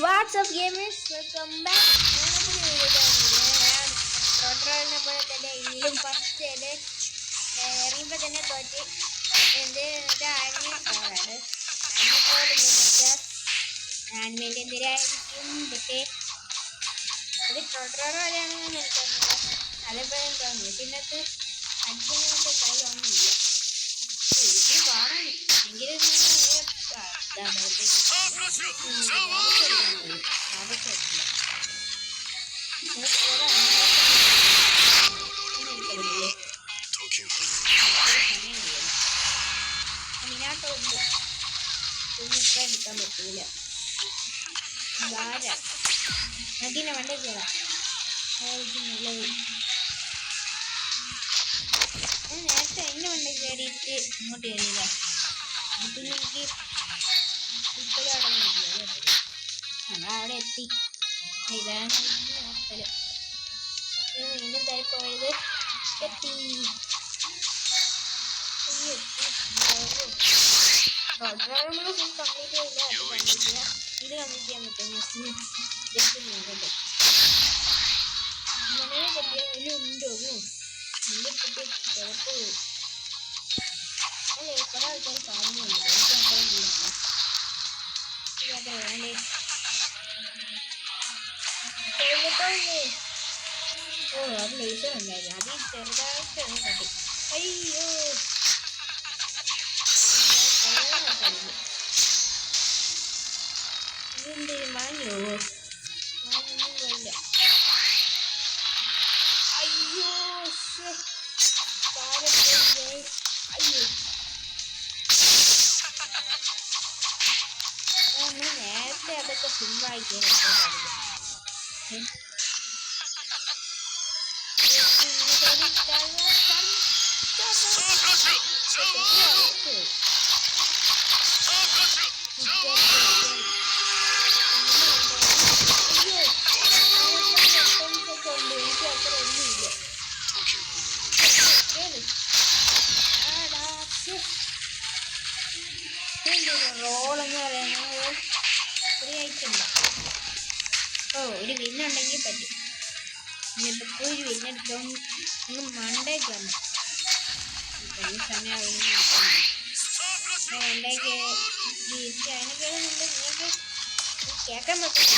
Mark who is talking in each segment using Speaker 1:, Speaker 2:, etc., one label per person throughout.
Speaker 1: WhatsApp gamers welcome back. ഞാൻ ടോട്ടലിനെ പോലെ തന്നെ ഇതിലും ഫസ്റ്റ് ഇറങ്ങിയപ്പോൾ തന്നെ തോറ്റി. ആനിമേൻ്റെ എന്തിനായിരിക്കും പക്ഷേ ഇത് ടോട്ടറോ പോലെയാണെന്ന് എനിക്കൊന്നുമില്ല. അതേപോലെ തോന്നുന്നു. പിന്നത്ത് അടിക്കാനൊക്കെ കളിയൊന്നുമില്ല. എനിക്ക് കാണാൻ ഭയങ്കര മിനാട്ടമുണ്ട്. ഇപ്പം എടുക്കാൻ പറ്റൂല. അതിനെ വണ്ടി കയറാം. നേരത്തെ അതിൻ്റെ വണ്ടി കയറിയിട്ട് ഇങ്ങോട്ട് കയറിയില്ല. പിന്നെ എനിക്ക് ഇപ്പോഴും അവിടെ നിന്നില്ല. ഞങ്ങളവിടെ എത്തി. ഇതാണ് സ്ഥലം. വീണ്ടും പോയത് എത്തി. നമ്മൾ ഫുൾ കംപ്ലീറ്റ് ചെയ്യില്ല. ഇത് കംപ്ലീറ്റ് ചെയ്യാൻ പറ്റും. ജസ്റ്റ് നോക്കട്ടെ. ഇങ്ങനെ പറ്റിയ ഉണ്ടോ ഇതിൻ്റെ കുട്ടി കുഴപ്പമില്ല. അല്ലേ കുറേ ആൾക്കാർ കാണുന്നുണ്ട്. എനിക്ക് അത്രയും ചെയ്യാം. ഇതൊക്കെ വേണ്ടേ ഓ അത് ലേസർ ഉണ്ടായിരുന്നു. അത് ചെറുതായിട്ടാണ് കട്ടി. അയ്യോ ഇതെന്ത് മാഞ്ഞോ? മാഞ്ഞൊന്നും പോയില്ല. അയ്യോ അയ്യോ നമ്മൾ നേരത്തെ അതൊക്കെ ഫുള്ളായിക്കാൻ റോളെന്ന് പറയുന്നത് ഫ്രീ ആയിട്ടുണ്ട്. ഓ ഒരു വിന്നുണ്ടെങ്കിൽ പറ്റും. ഇന്നിപ്പോൾ ഒരു വിന്നെടുക്കാൻ ഒന്ന് മണ്ടേക്കാണ്. ഈ സമയം മണ്ടേക്ക് അതിനൊക്കെ നിങ്ങൾക്ക് കേൾക്കാൻ പറ്റില്ല.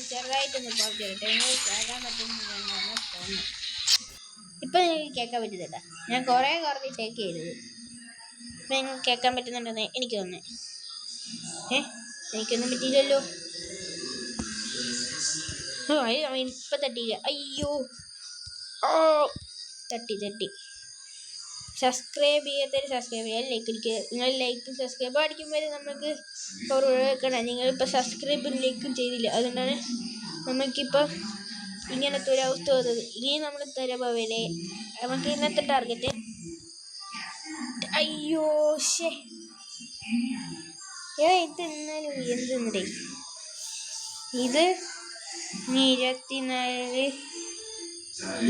Speaker 1: ചെറുതായിട്ടൊന്ന് കുറച്ചിട്ട് കേൾക്കാൻ പറ്റുന്നതാണ് തോന്നുന്നു. ഇപ്പം നിങ്ങൾക്ക് കേൾക്കാൻ പറ്റുന്നില്ല. ഞാൻ കുറേ കുറഞ്ഞിട്ടേക്ക് ചെയ്തത്. ഇപ്പം നിങ്ങൾക്ക് കേൾക്കാൻ പറ്റുന്നുണ്ടെന്ന് എനിക്ക് തോന്നുന്നു. എനിക്കൊന്നും പറ്റിയില്ലല്ലോ. ഇപ്പം തട്ടിയില്ല. അയ്യോ ഓ തട്ടി. സബ്സ്ക്രൈബ് ചെയ്യാത്തവർ സബ്സ്ക്രൈബ് ചെയ്യാൻ ലൈക്ക് അടിക്കുക. നിങ്ങൾ ലൈക്കും സബ്സ്ക്രൈബും അടിക്കുമ്പോൾ നമുക്ക് പവർ വെക്കണം. നിങ്ങളിപ്പോൾ സബ്സ്ക്രൈബും ലൈക്കും ചെയ്തില്ല. അതുകൊണ്ടാണ് നമുക്കിപ്പോൾ ഇങ്ങനത്തെ ഒരു അവസ്ഥ വന്നത്. ഇനി നമ്മൾ തരുമ്പോൾ വരെ നമുക്ക് ഇന്നത്തെ ടാർഗറ്റ്. അയ്യോ ഇത് എന്നാലും എന്തെന്നേ ഇത് 24.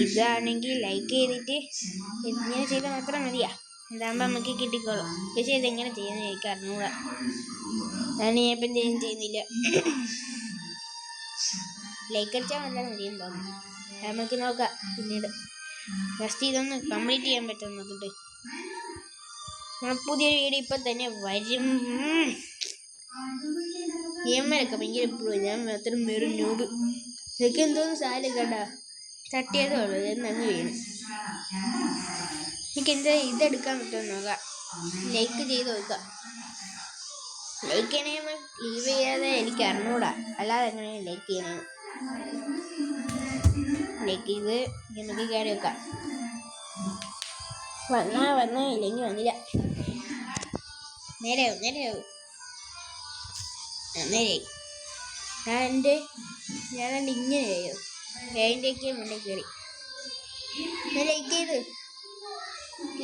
Speaker 1: ഇതാണെങ്കിൽ ലൈക്ക് ചെയ്തിട്ട് ഇങ്ങനെ ചെയ്താൽ മാത്രം മതിയാ. ഇതാകുമ്പോൾ നമുക്ക് കിട്ടിക്കോളും. പക്ഷേ ഇതെങ്ങനെ ചെയ്യുന്നത് എനിക്ക് അറിഞ്ഞൂടാ. ഞാൻ ഇപ്പം ചെയ്യുന്നില്ല. ലൈക്ക് അടിച്ചാൽ നല്ലതാണ് മതിയെന്ന് തോന്നുന്നു. നമുക്ക് നോക്കാം പിന്നീട്. ഫസ്റ്റ് ഇതൊന്ന് കംപ്ലീറ്റ് ചെയ്യാൻ പറ്റും നോക്കിട്ട്. പുതിയൊരു വീഡിയോ ഇപ്പം തന്നെ വരും. ഗെയിമൊക്കെ ഭയങ്കര ഇപ്പോഴും ഞാൻ മാത്രം വെറും noob. ഇതൊക്കെ എന്തോന്ന് സാധനം കണ്ടാ തട്ടിയതേ ഉള്ളൂ. എന്നങ്ങ് വീണു. എനിക്ക് എന്താ ഇതെടുക്കാൻ പറ്റുമെന്ന് നോക്കാം. ലൈക്ക് ചെയ്ത് നോക്കാം. ലൈക്ക് ചെയ്യണേ ലീവ് ചെയ്യാതെ എനിക്ക് അറിഞ്ഞൂടാ. അല്ലാതെ എങ്ങനെയാണ് ലൈക്ക് ചെയ്യണേ. ലൈക്ക് ചെയ്ത് നമുക്ക് കയറി വെക്കാം. വന്നേ ഇല്ലെങ്കിൽ വന്നില്ല. നേരെയാവും. ഞാനെൻ്റെ ഇങ്ങനെ ചെയ്യോ. അതിൻ്റെയൊക്കെ മുന്നേ കയറി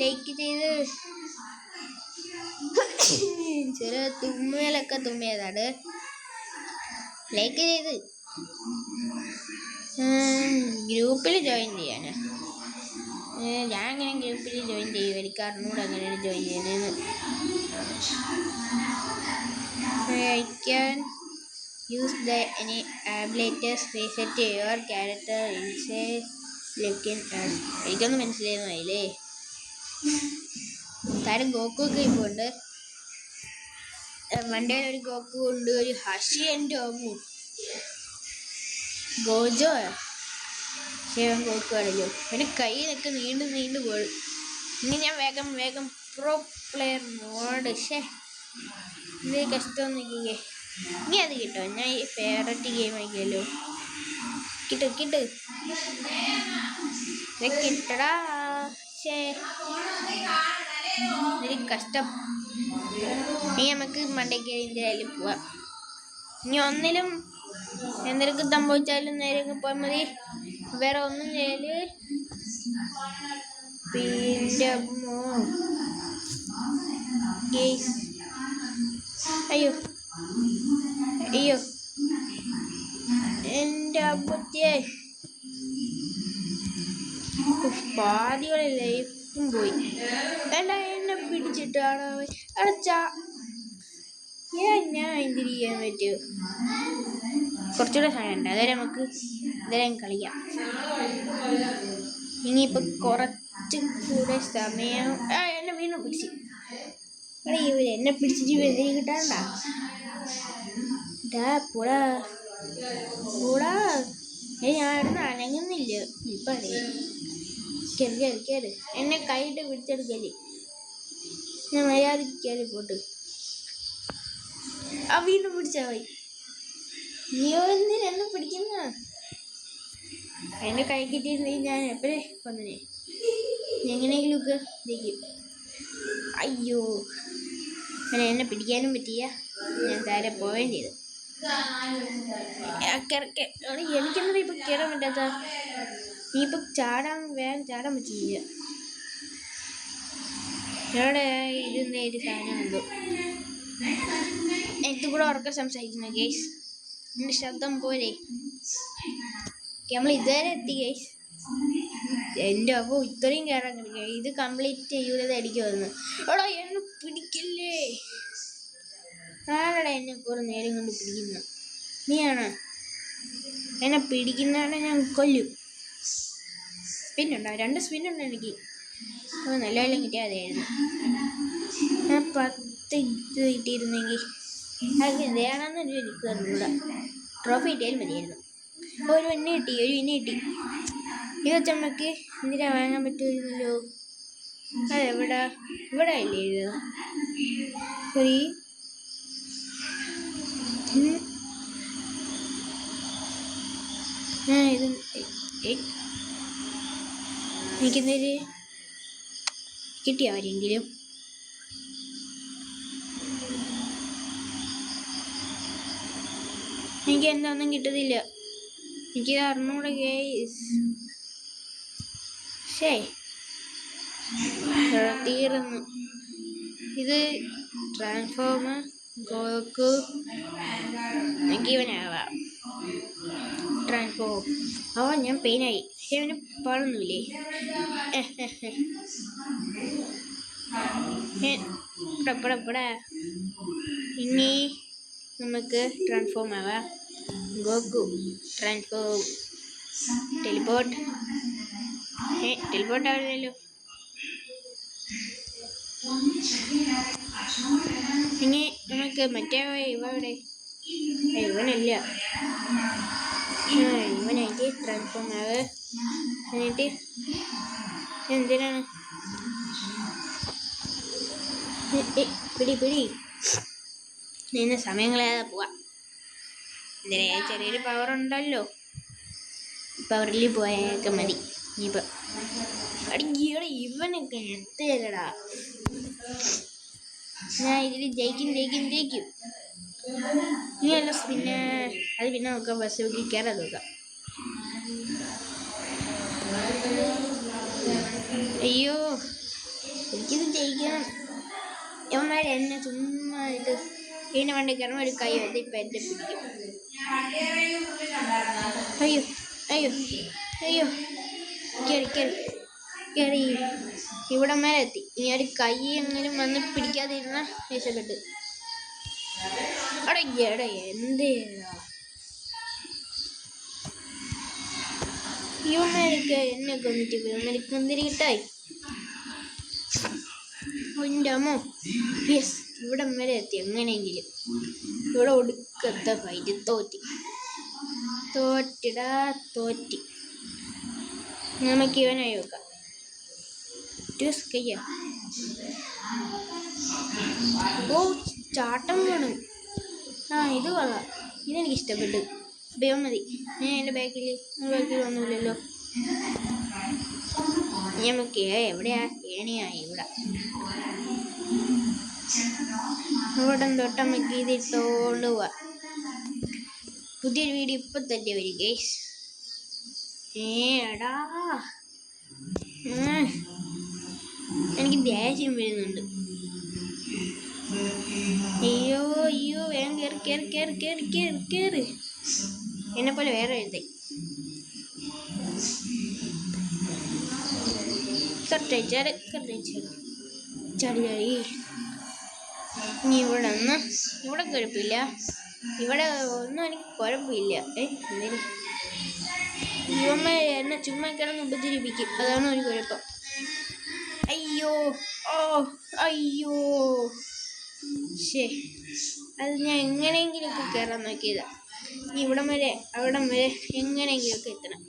Speaker 1: ലൈക്ക് ചെയ്ത് ചെറിയ തുമ്മലൊക്കെ തുമ്മിയതാണ്. ലൈക്ക് ചെയ്ത് ഗ്രൂപ്പിൽ ജോയിൻ ചെയ്യാനാ? ഞാൻ അങ്ങനെ ഗ്രൂപ്പിൽ ജോയിൻ ചെയ്യും. എനിക്ക് അറിഞ്ഞൂടെ അങ്ങനെയാണ് ജോയിൻ ചെയ്യുന്നതെന്ന്. I can use the any abilities reset your character inside looking at. എനിക്കൊന്നും മനസ്സിലായിരുന്നില്ലേ? താരം ഗോക്കു ഒക്കെ ഇപ്പോൾ ഉണ്ട്. മണ്ടയിൽ ഒരു ഗോക്കു ഉണ്ട്, ഒരു ഹഷി എൻ്റെ അമ്മു ഗോജോ ശിവൻ ഗോക്കു ആണല്ലോ. എൻ്റെ കയ്യിലൊക്കെ നീണ്ടു പോയി. ഇനി ഞാൻ വേഗം പ്രോ പ്ലെയർ മോഡ്. ഇത് കഷ്ടം നോക്കിക്കേ. ഇനി അത് കിട്ടോ? ഞാൻ ഈ ഫേവററ്റ് ഗെയിം ആക്കിയല്ലോ. കിട്ടടാ. ഒരു കഷ്ടം. ഇനി നമുക്ക് മണ്ടയ്ക്ക് എന്തായാലും പോവാം. ഇനി ഒന്നിലും എന്തെങ്കിലും സംഭവിച്ചാലും നേരെ പോയാൽ മതി. വേറെ ഒന്നും ചെയ്യല്. പിന്നെ അയ്യോ എൻ്റെ അപ്പത്തിയെ പാതികളെ ലൈഫും പോയി. എന്നെ പിടിച്ചിട്ടാണ് ഞാൻ എന്തിന് ചെയ്യാൻ പറ്റുമോ? കുറച്ചുകൂടെ സമയമുണ്ട്. അതായത് നമുക്ക് ഇതെല്ലാം കളിക്കാം. ഇനിയിപ്പോൾ കുറച്ചുകൂടെ സമയം. എന്നെ വീണ്ടും പിടിച്ച്. എന്നെ പിടിച്ചിട്ട് എന്തിനു കിട്ടാണ്ടാ? പോടാ. ഞാനൊന്നും അനങ്ങുന്നില്ല. ഇപ്പം കയറി എന്നെ കൈയിട്ട് പിടിച്ചെടുക്കല്ലേ. ഞാൻ മര്യാദക്ക് കയറി പോട്ട്. വീണ്ടും പിടിച്ചാ പോയി. നീയോ എന്തിനാ എന്നെ പിടിക്കുന്ന? എന്നെ കൈ കിട്ടിയിരുന്നെങ്കിൽ ഞാൻ എപ്പോഴേ വന്നേ. എങ്ങനെയെങ്കിലും ഒക്കെ ഇരിക്കും. അയ്യോ, എന്നെ പിടിക്കാനും പറ്റിയ. ഞാൻ താരെ പോവുകയും ചെയ്തു. എനിക്കെന്താ ഇപ്പം കയറാൻ പറ്റാത്ത? നീ ഇപ്പം വേഗം ചാടാൻ പറ്റില്ല. ഇവിടെ ഇരുന്ന ഒരു സാധനം ഉണ്ടോ? എനിക്ക് കൂടെ ഉറക്കം സംസാരിക്കുന്നു ഗൈസ്. എൻ്റെ ശബ്ദം പോലെ നമ്മൾ ഇതുവരെ എത്തി ഗൈസ്. എൻ്റെ അപ്പോൾ ഇത്രയും കയറാൻ കഴിയും. ഇത് കംപ്ലീറ്റ് ചെയ്യൂലത് അടിക്ക് വന്നു. എന്നെ പിടിക്കല്ലേ. ആരാടാ എന്നെ കുറേ നേരം കൊണ്ട് പിടിക്കുന്ന? നീയാണോ എന്നെ പിടിക്കുന്നതാണ്? ഞാൻ കൊല്ലും. സ്പിന്നുണ്ടോ? 2 സ്പിന്നുണ്ട് എനിക്ക്. നല്ല എല്ലാം കിട്ടിയാൽ അതായിരുന്നു. ഞാൻ 10 ഇത് കിട്ടിയിരുന്നെങ്കിൽ അത് എന്തിനാണെന്ന് എനിക്ക് അറിഞ്ഞൂടാ. ട്രോഫി കിട്ടിയാലും മതിയായിരുന്നു. ഒരു ഇനി കിട്ടി. ഇത് വെച്ച് നമുക്ക് എന്തിനാ വാങ്ങാൻ പറ്റുമായിരുന്നല്ലോ. അതെവിടെ അല്ലേ എഴുതുക? ഇത് എനിക്കെന്തേലും കിട്ടിയ ആരെങ്കിലും? എനിക്ക് എന്താണെന്നും കിട്ടത്തില്ല. എനിക്ക് അറിഞ്ഞൂടെ ഗൈസ്. തീർന്നു. ഇത് ട്രാൻസ്ഫോമർ ഗോക്കു. എനിക്ക് ഇവനാവാം. ട്രാൻസ്ഫോം ഞാൻ പെയിനായി. അവന് പാടൊന്നുമില്ലേ? ഇനി നമുക്ക് ട്രാൻസ്ഫോം ആവാം. Goku transform. ടെലിപ്പോർട്ട് ആവില്ലല്ലോ. ഇനി നമുക്ക് മറ്റേ ഇവനല്ല. ഇവനായിട്ട് ട്രാൻസ്ഫോം ആവുക. എന്നിട്ട് എന്തിനാണ് പിടി നിന്ന് സമയങ്ങളേതാ പോവാ. എന്തിനാ ചെറിയൊരു പവർ ഉണ്ടല്ലോ. പവറിൽ പോയൊക്കെ മതി. ഇനിയിപ്പോൾ ഇവനൊക്കെ എത്തല്ലടാ. ഞാൻ ഇതിൽ ജയിക്കും. ഇനിയല്ല പിന്നെ അത് പിന്നെ നോക്കാം. ബസ് കയറാൻ നോക്കാം. അയ്യോ, എനിക്കിത് ജയിക്കണം. ഇവന്മാർ എന്നെ ചുമ്മാ ഇതിനെ വണ്ടി കയറണം. ഒരു കൈ വന്ന് ഇപ്പം എന്നെ പിടിക്കും. അയ്യോ അയ്യോ കയറി കയറി കയറി ഇവിടെ മേലെ എത്തി. ഇനി ഒരു കൈ എങ്കിലും വന്ന് പിടിക്കാതിരുന്ന രക്ഷപ്പെട്ട്. അടയ്യടേ എന്തേടാ ഇവന്മാരൊക്കെ എന്നെ കൊന്നിട്ട് ഇവന്മാർക്ക് എന്തിരിട്ടായി. എൻ്റെ അമ്മോ യെസ് ഇവിടെ വരെ എത്തി. എങ്ങനെയെങ്കിലും ഇവിടെ ഒടുക്കത്തെ ഫൈറ്റ് തോറ്റിടാ തോറ്റി. നമുക്ക് ഇവനായി വെക്കാം. കയ്യ ഓ ചാട്ടം വേണം. ഇത് കൊള്ളാം, ഇതെനിക്ക് ഇഷ്ടപ്പെട്ടു. ഇപ്പം മതി. ഞാൻ എൻ്റെ ബാക്കിൽ ഒന്നുമില്ലല്ലോ. നമുക്ക് എവിടെയാ ഏണിയാ ഇവിടെ തൊട്ട് നമുക്ക് ഇതിട്ടോണ്ട് പോവാ. പുതിയൊരു വീഡിയോ ഇപ്പം തന്നെ വരും ഗൈസ്. എടാ എനിക്ക് ദേഷ്യം വരുന്നുണ്ട്. അയ്യോ അയ്യോ വേഗം കയറി കയറി കയറി കയറി കയറി കയറി. എന്നെപ്പോലെ വേറെ എഴുതേ ചാടി ചാടി. ഇനി ഇവിടെ കുഴപ്പമില്ല. ഇവിടെ ഒന്നും എനിക്ക് കുഴപ്പമില്ല. ഇവമ്മ എന്നെ ചുമ്മാ കിടന്ന് ഉപദ്രവിക്കും, അതാണ് ഒരു കുഴപ്പം. അയ്യോ ഓ അയ്യോ ശേ, അത് ഞാൻ എങ്ങനെയെങ്കിലുമൊക്കെ കയറാൻ നോക്കിയതാ. ഇനി ഇവിടം വരെ അവിടം വരെ എങ്ങനെയെങ്കിലുമൊക്കെ എത്തണം.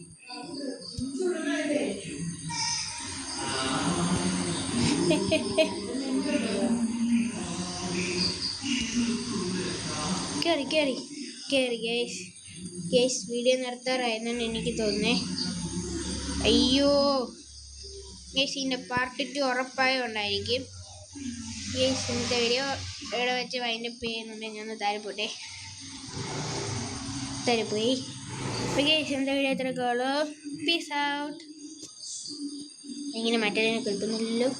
Speaker 1: കയറി കയറി കയറി ഗേസ് വീഡിയോ നിർത്താറായെന്നാണ് എനിക്ക് തോന്നുന്നേ. അയ്യോ ഗേസ് ഇതിൻ്റെ പാർട്ട് 2 ഉറപ്പായും ഉണ്ടായിരിക്കും. ഗേസ് ഇന്നത്തെ വീഡിയോ ഇവിടെ വെച്ച് വൈൻഡപ്പ് ചെയ്യുന്നുണ്ടെങ്കിൽ ഞാൻ താരപ്പോയി. അപ്പോൾ ഗേസ് ഇന്നത്തെ വീഡിയോ എത്രക്കോളൂ. Peace out. ഇങ്ങനെ മറ്റേതിനെ കേൾക്കുന്നില്ലല്ലോ.